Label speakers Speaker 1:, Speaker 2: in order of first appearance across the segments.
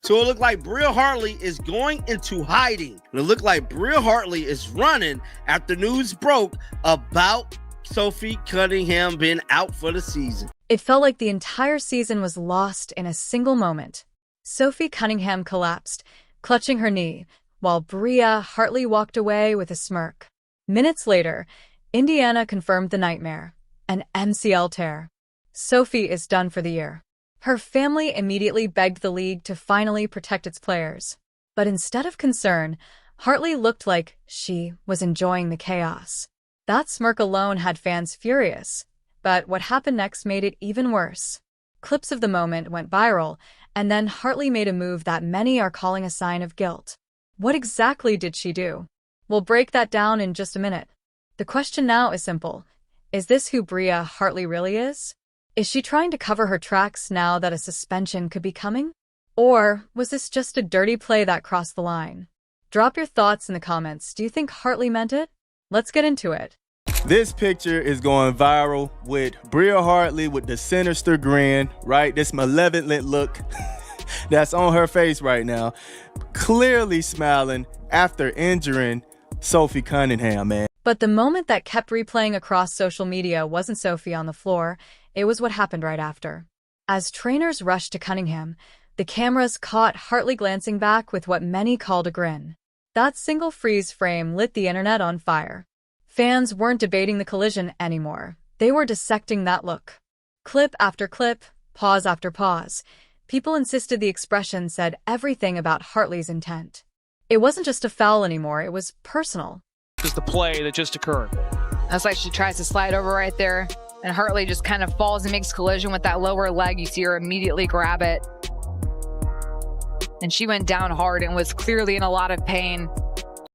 Speaker 1: So it looked like Bria Hartley is going into hiding. And it looked like Bria Hartley is running after news broke about Sophie Cunningham being out for the season.
Speaker 2: It felt like the entire season was lost in a single moment. Sophie Cunningham collapsed, clutching her knee, while Bria Hartley walked away with a smirk. Minutes later, Indiana confirmed the nightmare, an MCL tear. Sophie is done for the year. Her family immediately begged the league to finally protect its players. But instead of concern, Hartley looked like she was enjoying the chaos. That smirk alone had fans furious, but what happened next made it even worse. Clips of the moment went viral, and then Hartley made a move that many are calling a sign of guilt. What exactly did she do? We'll break that down in just a minute. The question now is simple. Is this who Bria Hartley really is? Is she trying to cover her tracks now that a suspension could be coming? Or was this just a dirty play that crossed the line? Drop your thoughts in the comments. Do you think Hartley meant it? Let's get into it.
Speaker 3: This picture is going viral with Bria Hartley with the sinister grin, right? This malevolent look that's on her face right now. Clearly smiling after injuring Sophie Cunningham, man.
Speaker 2: But the moment that kept replaying across social media wasn't Sophie on the floor, it was what happened right after. As trainers rushed to Cunningham, the cameras caught Hartley glancing back with what many called a grin. That single freeze frame lit the internet on fire. Fans weren't debating the collision anymore. They were dissecting that look. Clip after clip, pause after pause. People insisted the expression said everything about Hartley's intent. It wasn't just a foul anymore, it was personal.
Speaker 4: Is the play that just occurred.
Speaker 5: That's like she tries to slide over right there, and Hartley just kind of falls and makes collision with that lower leg. You see her immediately grab it. And she went down hard and was clearly in a lot of pain.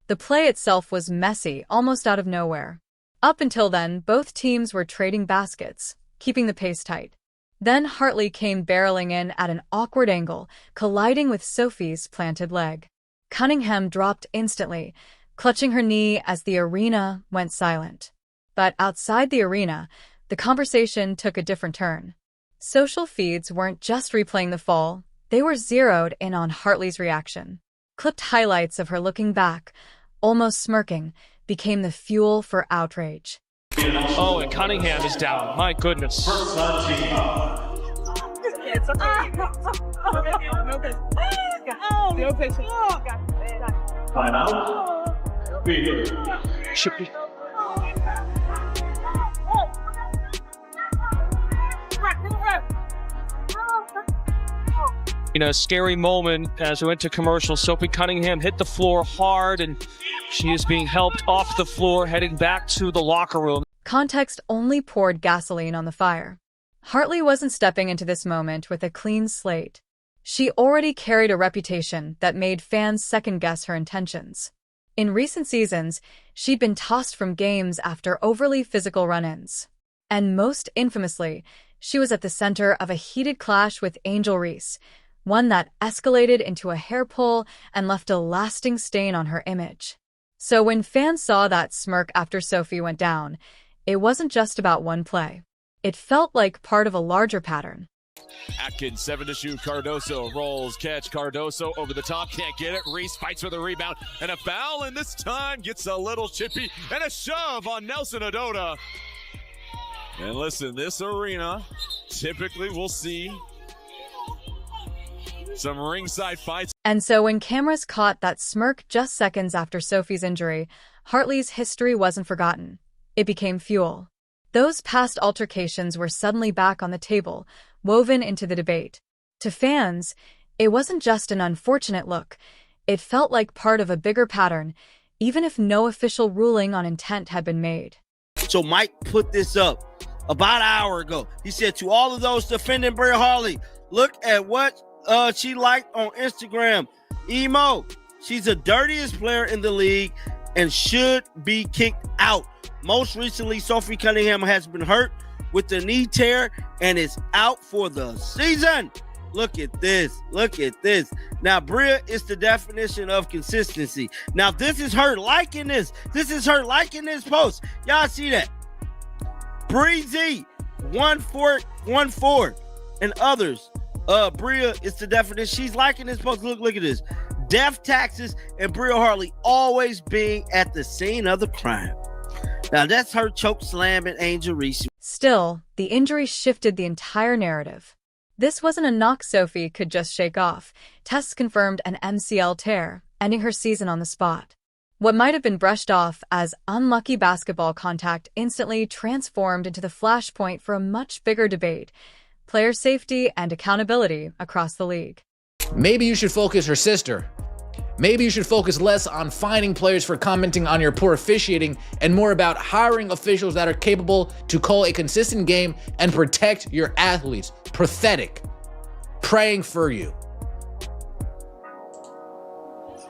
Speaker 2: The play itself was messy, almost out of nowhere. Up until then, both teams were trading baskets, keeping the pace tight. Then Hartley came barreling in at an awkward angle, colliding with Sophie's planted leg. Cunningham dropped instantly, clutching her knee as the arena went silent. But outside the arena, the conversation took a different turn. Social feeds weren't just replaying the fall, they were zeroed in on Hartley's reaction. Clipped highlights of her looking back, almost smirking, became the fuel for outrage.
Speaker 4: Oh, and Cunningham is down. My goodness. Should be. Scary moment as we went to commercial. Sophie Cunningham hit the floor hard, and she is being helped off the floor, heading back to the locker room.
Speaker 2: Context only poured gasoline on the fire. Hartley wasn't stepping into this moment with a clean slate. She already carried a reputation that made fans second-guess her intentions. In recent seasons, she'd been tossed from games after overly physical run-ins. And most infamously, she was at the center of a heated clash with Angel Reese, one that escalated into a hair pull and left a lasting stain on her image. So when fans saw that smirk after Sophie went down, it wasn't just about one play. It felt like part of a larger pattern.
Speaker 6: Atkins, 7 to shoot. Cardoso rolls, catch. Cardoso over the top, can't get it. Reese fights for the rebound and a foul, and this time gets a little chippy and a shove on Nelson Ododa. And listen, this arena, typically we'll see some ringside fights.
Speaker 2: And so when cameras caught that smirk just seconds after Sophie's injury, Hartley's history wasn't forgotten. It became fuel. Those past altercations were suddenly back on the table, woven into the debate. To fans, it wasn't just an unfortunate look. It felt like part of a bigger pattern, even if no official ruling on intent had been made.
Speaker 1: So Mike put this up about an hour ago. He said to all of those defending Bria Hartley, look at what she liked on Instagram. Emo, she's the dirtiest player in the league and should be kicked out. Most recently, Sophie Cunningham has been hurt with the knee tear and is out for the season. Look at this. Look at this. Now, Bria is the definition of consistency. Now, this is her liking this. This is her liking this post. Y'all see that? Breezy, 1414, and others Bria is the definition. She's liking this post. Look at this. Death taxes and Bria Hartley always being at the scene of the crime. Now that's her choke slamming Angel Reese.
Speaker 2: Still, the injury shifted the entire narrative. This wasn't a knock Sophie could just shake off. Tests confirmed an MCL tear, ending her season on the spot. What might have been brushed off as unlucky basketball contact instantly transformed into the flashpoint for a much bigger debate: player safety and accountability across the league.
Speaker 7: Maybe you should focus, her sister. Maybe you should focus less on fining players for commenting on your poor officiating and more about hiring officials that are capable to call a consistent game and protect your athletes. Pathetic. Praying for you.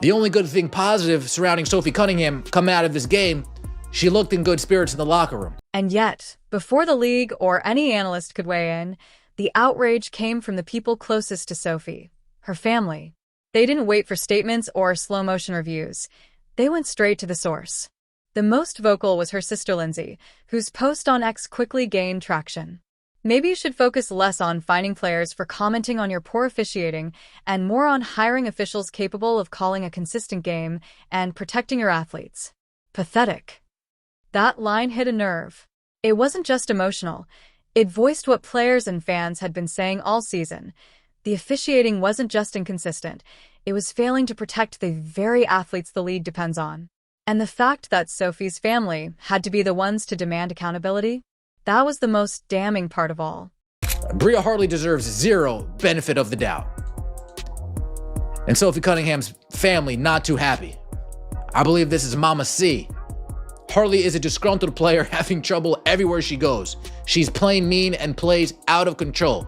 Speaker 7: The only good thing positive surrounding Sophie Cunningham coming out of this game, she looked in good spirits in the locker room.
Speaker 2: And yet, before the league or any analyst could weigh in, the outrage came from the people closest to Sophie, her family. They didn't wait for statements or slow-motion reviews. They went straight to the source. The most vocal was her sister Lindsay, whose post on X quickly gained traction. Maybe you should focus less on fining players for commenting on your poor officiating and more on hiring officials capable of calling a consistent game and protecting your athletes. Pathetic. That line hit a nerve. It wasn't just emotional. It voiced what players and fans had been saying all season. The officiating wasn't just inconsistent, it was failing to protect the very athletes the league depends on. And the fact that Sophie's family had to be the ones to demand accountability, that was the most damning part of all.
Speaker 7: Bria Hartley deserves zero benefit of the doubt. And Sophie Cunningham's family not too happy. I believe this is Mama C. Hartley is a disgruntled player having trouble everywhere she goes. She's playing mean and plays out of control.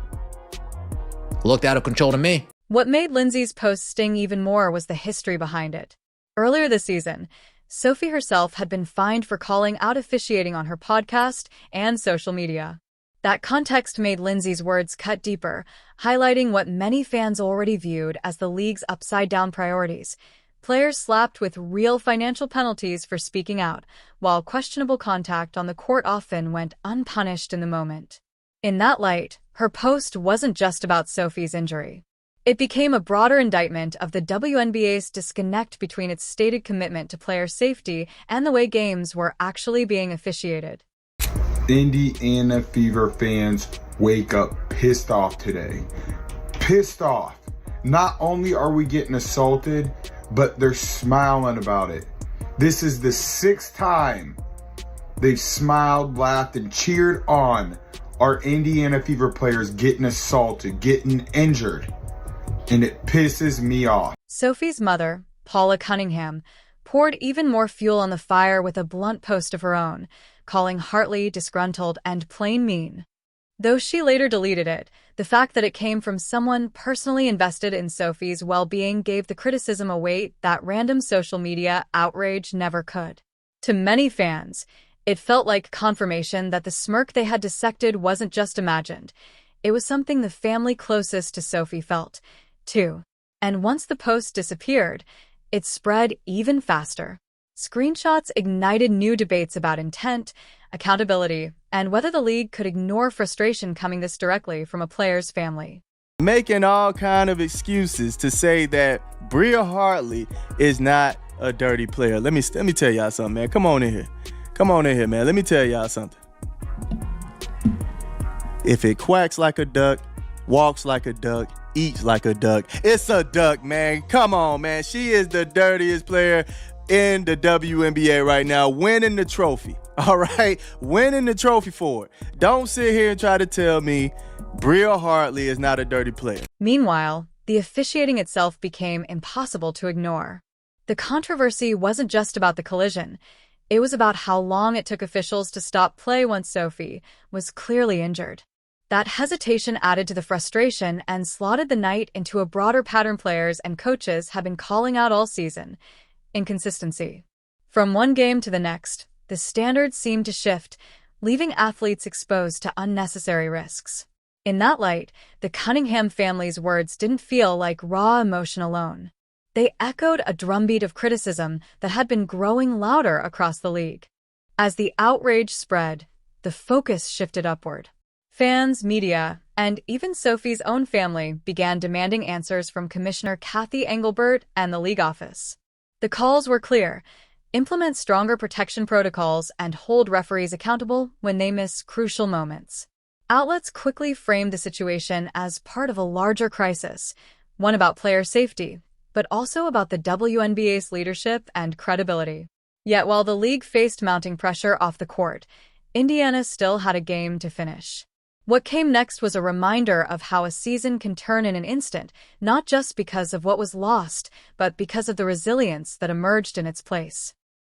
Speaker 7: Looked out of control to me.
Speaker 2: What made Lindsay's post sting even more was the history behind it. Earlier this season, Sophie herself had been fined for calling out officiating on her podcast and social media. That context made Lindsay's words cut deeper, highlighting what many fans already viewed as the league's upside-down priorities. Players slapped with real financial penalties for speaking out, while questionable contact on the court often went unpunished in the moment. In that light, her post wasn't just about Sophie's injury. It became a broader indictment of the WNBA's disconnect between its stated commitment to player safety and the way games were actually being officiated.
Speaker 8: Indiana Fever fans wake up pissed off today. Pissed off. Not only are we getting assaulted, but they're smiling about it. This is the 6th time they've smiled, laughed, and cheered on our Indiana Fever players getting assaulted, getting injured. And it pisses me off.
Speaker 2: Sophie's mother, Paula Cunningham, poured even more fuel on the fire with a blunt post of her own, calling Hartley disgruntled and plain mean. Though she later deleted it, the fact that it came from someone personally invested in Sophie's well-being gave the criticism a weight that random social media outrage never could. To many fans, it felt like confirmation that the smirk they had dissected wasn't just imagined. It was something the family closest to Sophie felt, too. And once the post disappeared, it spread even faster. Screenshots ignited new debates about intent, accountability, and whether the league could ignore frustration coming this directly from a player's family.
Speaker 3: Making all kind of excuses to say that Bria Hartley is not a dirty player. Let me tell y'all something, man. Come on in here. Come on in here, man. Let me tell y'all something. If it quacks like a duck, walks like a duck, eats like a duck, it's a duck, man. Come on, man. She is the dirtiest player in the WNBA right now, winning the trophy. All right? Winning the trophy for it. Don't sit here and try to tell me Bria Hartley is not a dirty player.
Speaker 2: Meanwhile, the officiating itself became impossible to ignore. The controversy wasn't just about the collision. It was about how long it took officials to stop play once Sophie was clearly injured. That hesitation added to the frustration and slotted the night into a broader pattern players and coaches have been calling out all season: inconsistency. From one game to the next, the standards seemed to shift, leaving athletes exposed to unnecessary risks. In that light, the Cunningham family's words didn't feel like raw emotion alone. They echoed a drumbeat of criticism that had been growing louder across the league. As the outrage spread, the focus shifted upward. Fans, media, and even Sophie's own family began demanding answers from Commissioner Kathy Engelbert and the league office. The calls were clear: implement stronger protection protocols and hold referees accountable when they miss crucial moments. Outlets quickly framed the situation as part of a larger crisis, one about player safety, but also about the WNBA's leadership and credibility. Yet while the league faced mounting pressure off the court, Indiana still had a game to finish. What came next was a reminder of how a season can turn in an instant, not just because of what was lost, but because of the resilience that emerged in its place.